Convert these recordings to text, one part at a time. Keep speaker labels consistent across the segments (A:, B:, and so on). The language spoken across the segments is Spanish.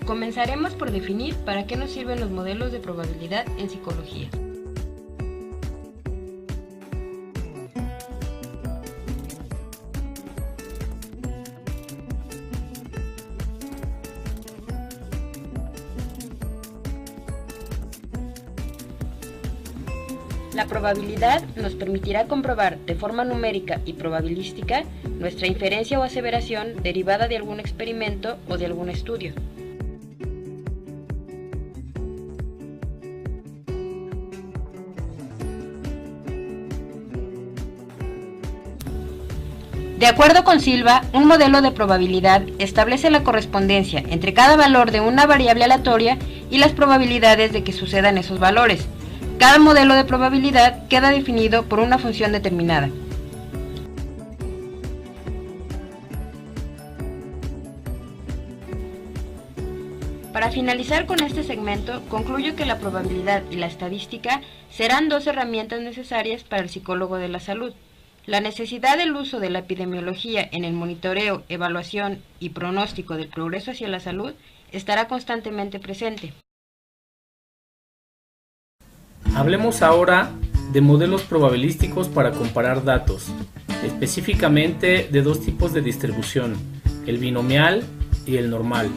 A: Comenzaremos por definir para qué nos sirven los modelos de probabilidad en psicología. La probabilidad nos permitirá comprobar de forma numérica y probabilística nuestra inferencia o aseveración derivada de algún experimento o de algún estudio. De acuerdo con Silva, un modelo de probabilidad establece la correspondencia entre cada valor de una variable aleatoria y las probabilidades de que sucedan esos valores. Cada modelo de probabilidad queda definido por una función determinada. Para finalizar con este segmento, concluyo que la probabilidad y la estadística serán dos herramientas necesarias para el psicólogo de la salud. La necesidad del uso de la epidemiología en el monitoreo, evaluación y pronóstico del progreso hacia la salud estará constantemente presente.
B: Hablemos ahora de modelos probabilísticos para comparar datos, específicamente de dos tipos de distribución, el binomial y el normal.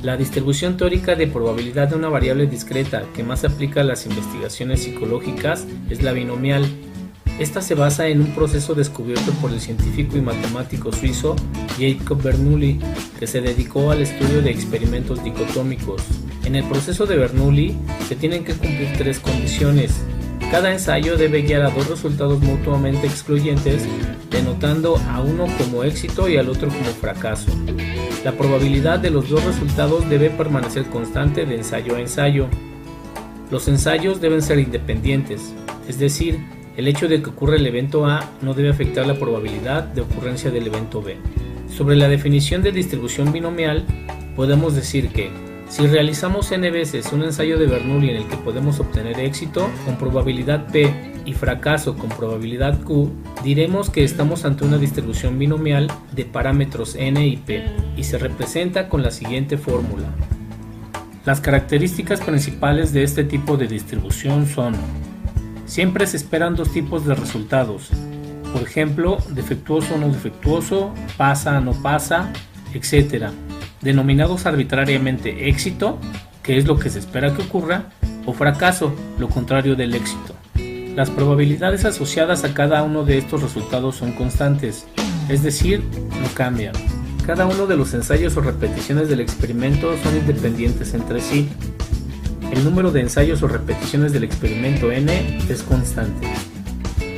B: La distribución teórica de probabilidad de una variable discreta que más se aplica a las investigaciones psicológicas es la binomial. Esta se basa en un proceso descubierto por el científico y matemático suizo Jacob Bernoulli, que se dedicó al estudio de experimentos dicotómicos. En el proceso de Bernoulli se tienen que cumplir tres condiciones. Cada ensayo debe guiar a dos resultados mutuamente excluyentes, denotando a uno como éxito y al otro como fracaso. La probabilidad de los dos resultados debe permanecer constante de ensayo a ensayo. Los ensayos deben ser independientes, es decir, el hecho de que ocurra el evento A no debe afectar la probabilidad de ocurrencia del evento B. Sobre la definición de distribución binomial, podemos decir que si realizamos n veces un ensayo de Bernoulli en el que podemos obtener éxito con probabilidad P y fracaso con probabilidad Q, diremos que estamos ante una distribución binomial de parámetros n y p y se representa con la siguiente fórmula. Las características principales de este tipo de distribución son: siempre se esperan dos tipos de resultados, por ejemplo, defectuoso o no defectuoso, pasa o no pasa, etc., denominados arbitrariamente éxito, que es lo que se espera que ocurra, o fracaso, lo contrario del éxito. Las probabilidades asociadas a cada uno de estos resultados son constantes, es decir, no cambian. Cada uno de los ensayos o repeticiones del experimento son independientes entre sí. El número de ensayos o repeticiones del experimento n es constante.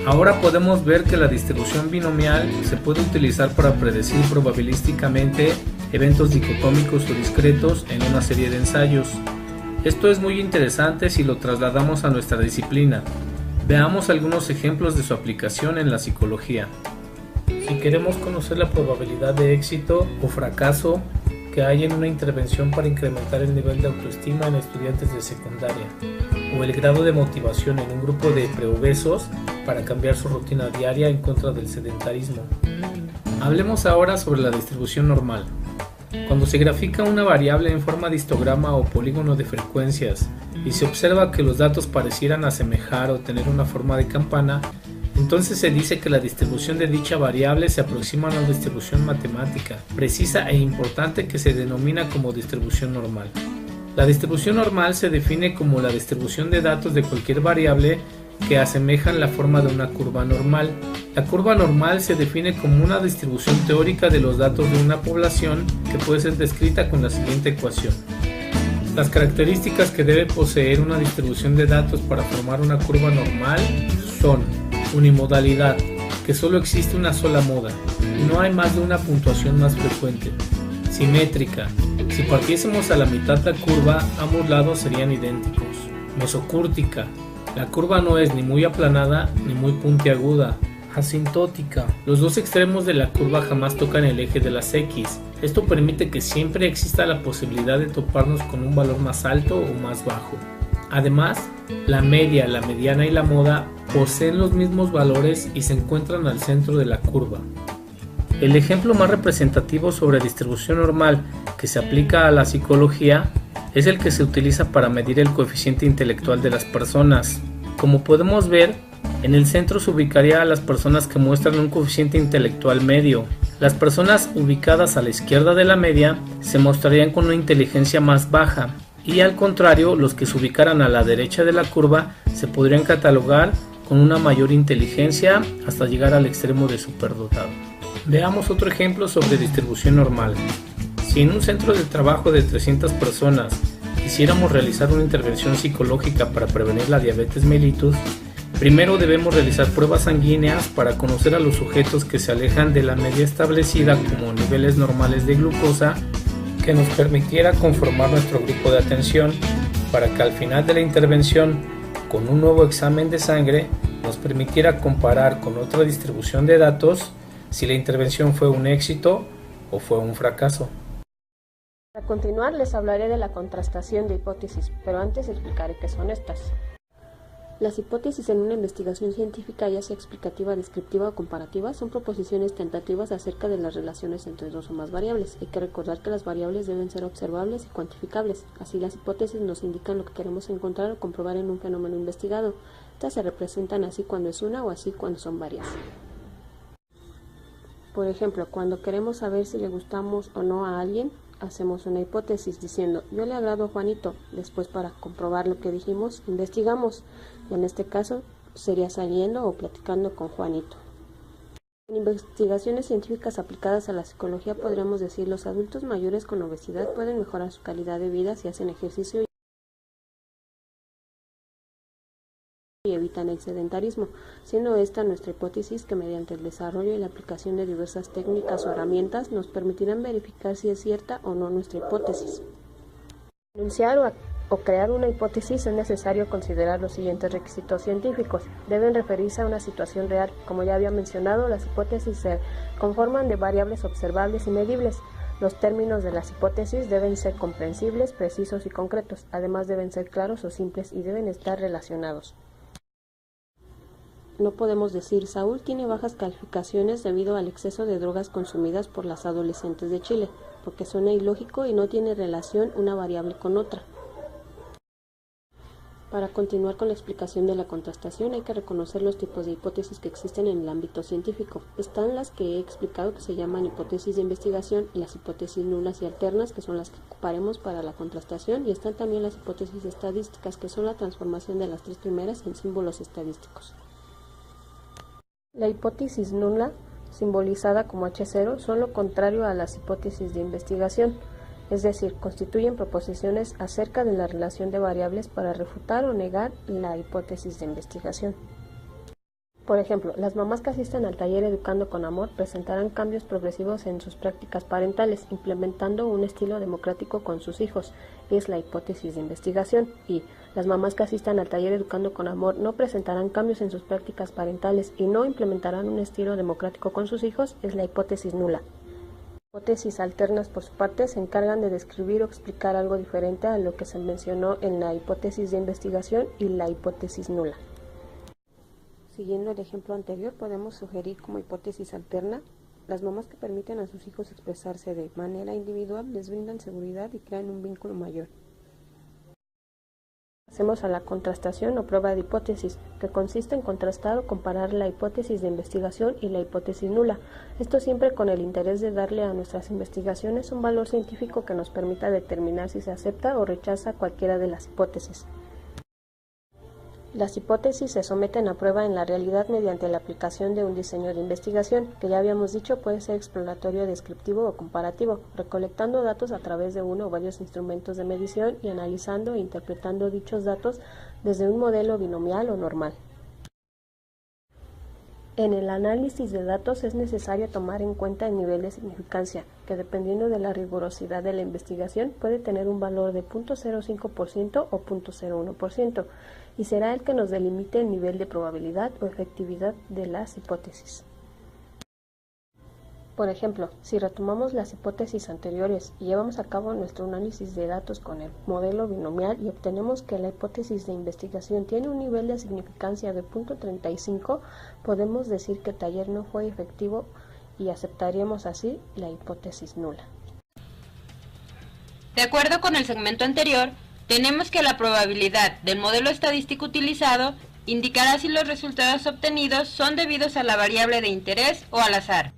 B: Ahora podemos ver que la distribución binomial se puede utilizar para predecir probabilísticamente eventos dicotómicos o discretos en una serie de ensayos. Esto es muy interesante si lo trasladamos a nuestra disciplina. Veamos algunos ejemplos de su aplicación en la psicología. Si queremos conocer la probabilidad de éxito o fracaso que hay en una intervención para incrementar el nivel de autoestima en estudiantes de secundaria, o el grado de motivación en un grupo de preobesos para cambiar su rutina diaria en contra del sedentarismo. Hablemos ahora sobre la distribución normal. Cuando se grafica una variable en forma de histograma o polígono de frecuencias y se observa que los datos parecieran asemejar o tener una forma de campana, entonces se dice que la distribución de dicha variable se aproxima a una distribución matemática, precisa e importante que se denomina como distribución normal. La distribución normal se define como la distribución de datos de cualquier variable que asemejan la forma de una curva normal. La curva normal se define como una distribución teórica de los datos de una población que puede ser descrita con la siguiente ecuación. Las características que debe poseer una distribución de datos para formar una curva normal son: unimodalidad, que solo existe una sola moda y no hay más de una puntuación más frecuente. Simétrica, si partiésemos a la mitad la curva, ambos lados serían idénticos. Mesocúrtica, la curva no es ni muy aplanada ni muy puntiaguda. Asintótica, los dos extremos de la curva jamás tocan el eje de las X. Esto permite que siempre exista la posibilidad de toparnos con un valor más alto o más bajo. Además, la media, la mediana y la moda poseen los mismos valores y se encuentran al centro de la curva. El ejemplo más representativo sobre distribución normal que se aplica a la psicología es el que se utiliza para medir el coeficiente intelectual de las personas. Como podemos ver, en el centro se ubicaría a las personas que muestran un coeficiente intelectual medio. Las personas ubicadas a la izquierda de la media se mostrarían con una inteligencia más baja, y al contrario, los que se ubicaran a la derecha de la curva se podrían catalogar con una mayor inteligencia hasta llegar al extremo de superdotado. Veamos otro ejemplo sobre distribución normal. Si en un centro de trabajo de 300 personas quisiéramos realizar una intervención psicológica para prevenir la diabetes mellitus, primero debemos realizar pruebas sanguíneas para conocer a los sujetos que se alejan de la media establecida como niveles normales de glucosa, que nos permitiera conformar nuestro grupo de atención para que al final de la intervención, con un nuevo examen de sangre, nos permitiera comparar con otra distribución de datos si la intervención fue un éxito o fue un fracaso.
C: A continuar les hablaré de la contrastación de hipótesis, pero antes explicaré qué son estas. Las hipótesis en una investigación científica, ya sea explicativa, descriptiva o comparativa, son proposiciones tentativas acerca de las relaciones entre dos o más variables. Hay que recordar que las variables deben ser observables y cuantificables. Así, las hipótesis nos indican lo que queremos encontrar o comprobar en un fenómeno investigado. Estas se representan así cuando es una o así cuando son varias. Por ejemplo, cuando queremos saber si le gustamos o no a alguien, hacemos una hipótesis diciendo, yo le agrado a Juanito. Después, para comprobar lo que dijimos, investigamos. En este caso, sería saliendo o platicando con Juanito. En investigaciones científicas aplicadas a la psicología podríamos decir, los adultos mayores con obesidad pueden mejorar su calidad de vida si hacen ejercicio y evitan el sedentarismo, siendo esta nuestra hipótesis que mediante el desarrollo y la aplicación de diversas técnicas o herramientas nos permitirán verificar si es cierta o no nuestra hipótesis. Para enunciar o crear una hipótesis es necesario considerar los siguientes requisitos científicos. Deben referirse a una situación real. Como ya había mencionado, las hipótesis se conforman de variables observables y medibles. Los términos de las hipótesis deben ser comprensibles, precisos y concretos. Además, deben ser claros o simples y deben estar relacionados. No podemos decir, Saúl tiene bajas calificaciones debido al exceso de drogas consumidas por las adolescentes de Chile, porque suena ilógico y no tiene relación una variable con otra. Para continuar con la explicación de la contrastación, hay que reconocer los tipos de hipótesis que existen en el ámbito científico. Están las que he explicado, que se llaman hipótesis de investigación, y las hipótesis nulas y alternas, que son las que ocuparemos para la contrastación, y están también las hipótesis estadísticas, que son la transformación de las tres primeras en símbolos estadísticos. La hipótesis nula, simbolizada como H0, son lo contrario a las hipótesis de investigación, es decir, constituyen proposiciones acerca de la relación de variables para refutar o negar la hipótesis de investigación. Por ejemplo, las mamás que asisten al taller Educando con Amor presentarán cambios progresivos en sus prácticas parentales, implementando un estilo democrático con sus hijos, es la hipótesis de investigación, y las mamás que asistan al taller Educando con Amor no presentarán cambios en sus prácticas parentales y no implementarán un estilo democrático con sus hijos, es la hipótesis nula. Hipótesis alternas, por su parte, se encargan de describir o explicar algo diferente a lo que se mencionó en la hipótesis de investigación y la hipótesis nula. Siguiendo el ejemplo anterior, podemos sugerir como hipótesis alterna, las mamás que permiten a sus hijos expresarse de manera individual les brindan seguridad y crean un vínculo mayor. Pasemos a la contrastación o prueba de hipótesis, que consiste en contrastar o comparar la hipótesis de investigación y la hipótesis nula. Esto siempre con el interés de darle a nuestras investigaciones un valor científico que nos permita determinar si se acepta o rechaza cualquiera de las hipótesis. Las hipótesis se someten a prueba en la realidad mediante la aplicación de un diseño de investigación, que ya habíamos dicho puede ser exploratorio, descriptivo o comparativo, recolectando datos a través de uno o varios instrumentos de medición y analizando e interpretando dichos datos desde un modelo binomial o normal. En el análisis de datos es necesario tomar en cuenta el nivel de significancia, que dependiendo de la rigurosidad de la investigación puede tener un valor de 0.05% o 0.01%, y será el que nos delimite el nivel de probabilidad o efectividad de las hipótesis. Por ejemplo, si retomamos las hipótesis anteriores y llevamos a cabo nuestro análisis de datos con el modelo binomial y obtenemos que la hipótesis de investigación tiene un nivel de significancia de 0.35, podemos decir que el taller no fue efectivo y aceptaríamos así la hipótesis nula.
A: De acuerdo con el segmento anterior, tenemos que la probabilidad del modelo estadístico utilizado indicará si los resultados obtenidos son debidos a la variable de interés o al azar.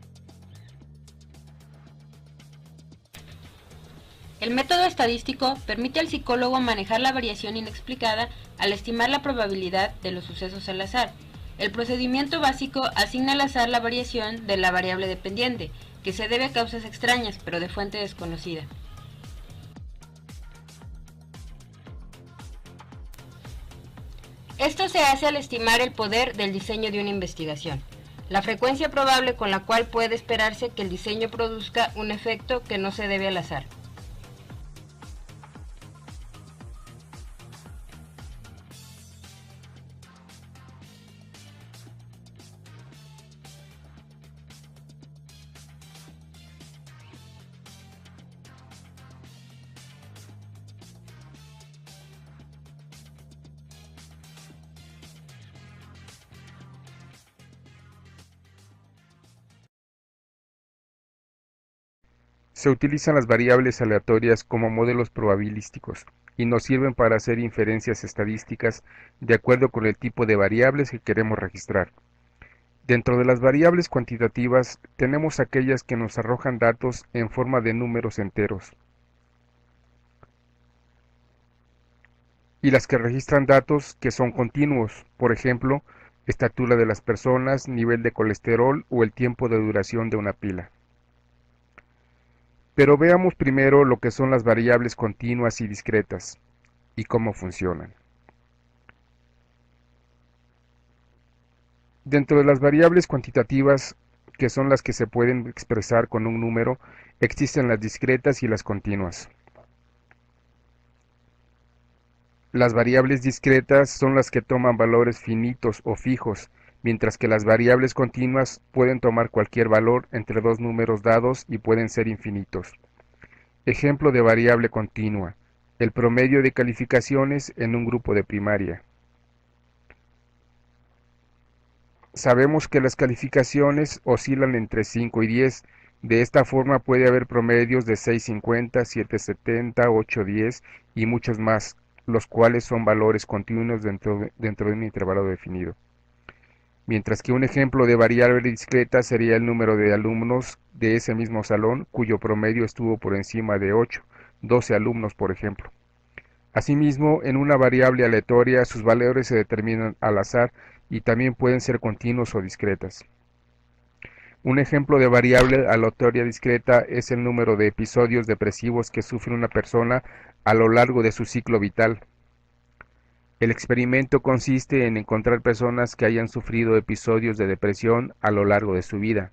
A: El método estadístico permite al psicólogo manejar la variación inexplicada al estimar la probabilidad de los sucesos al azar. El procedimiento básico asigna al azar la variación de la variable dependiente, que se debe a causas extrañas, pero de fuente desconocida. Esto se hace al estimar el poder del diseño de una investigación, la frecuencia probable con la cual puede esperarse que el diseño produzca un efecto que no se debe al azar.
D: Se utilizan las variables aleatorias como modelos probabilísticos y nos sirven para hacer inferencias estadísticas de acuerdo con el tipo de variables que queremos registrar. Dentro de las variables cuantitativas tenemos aquellas que nos arrojan datos en forma de números enteros y las que registran datos que son continuos, por ejemplo, estatura de las personas, nivel de colesterol o el tiempo de duración de una pila. Pero veamos primero lo que son las variables continuas y discretas y cómo funcionan. Dentro de las variables cuantitativas, que son las que se pueden expresar con un número, existen las discretas y las continuas. Las variables discretas son las que toman valores finitos o fijos, mientras que las variables continuas pueden tomar cualquier valor entre dos números dados y pueden ser infinitos. Ejemplo de variable continua: el promedio de calificaciones en un grupo de primaria. Sabemos que las calificaciones oscilan entre 5 y 10. De esta forma puede haber promedios de 6.50, 7.70, 8.10 y muchos más, los cuales son valores continuos dentro de un intervalo definido. Mientras que un ejemplo de variable discreta sería el número de alumnos de ese mismo salón cuyo promedio estuvo por encima de 8, 12 alumnos por ejemplo. Asimismo, en una variable aleatoria sus valores se determinan al azar y también pueden ser continuos o discretas. Un ejemplo de variable aleatoria discreta es el número de episodios depresivos que sufre una persona a lo largo de su ciclo vital. El experimento consiste en encontrar personas que hayan sufrido episodios de depresión a lo largo de su vida.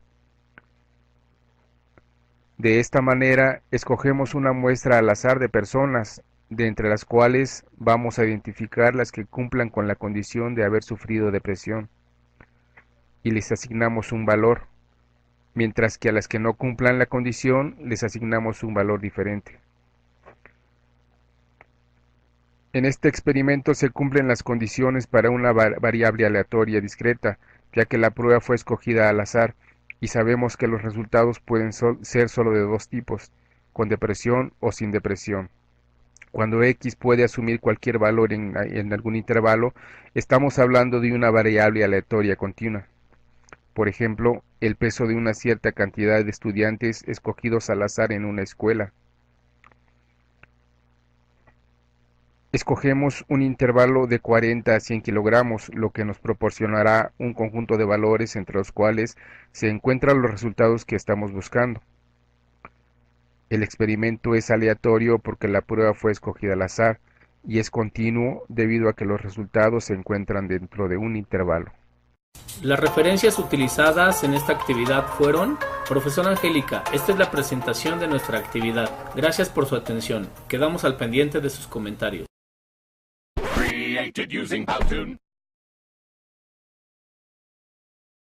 D: De esta manera, escogemos una muestra al azar de personas, de entre las cuales vamos a identificar las que cumplan con la condición de haber sufrido depresión, y les asignamos un valor, mientras que a las que no cumplan la condición les asignamos un valor diferente. En este experimento se cumplen las condiciones para una variable aleatoria discreta, ya que la prueba fue escogida al azar, y sabemos que los resultados pueden ser solo de dos tipos, con depresión o sin depresión. Cuando X puede asumir cualquier valor en algún intervalo, estamos hablando de una variable aleatoria continua. Por ejemplo, el peso de una cierta cantidad de estudiantes escogidos al azar en una escuela. Escogemos un intervalo de 40 a 100 kilogramos, lo que nos proporcionará un conjunto de valores entre los cuales se encuentran los resultados que estamos buscando. El experimento es aleatorio porque la prueba fue escogida al azar y es continuo debido a que los resultados se encuentran dentro de un intervalo.
B: Las referencias utilizadas en esta actividad fueron: Profesora Angélica, esta es la presentación de nuestra actividad. Gracias por su atención. Quedamos al pendiente de sus comentarios.
E: Created using Powtoon.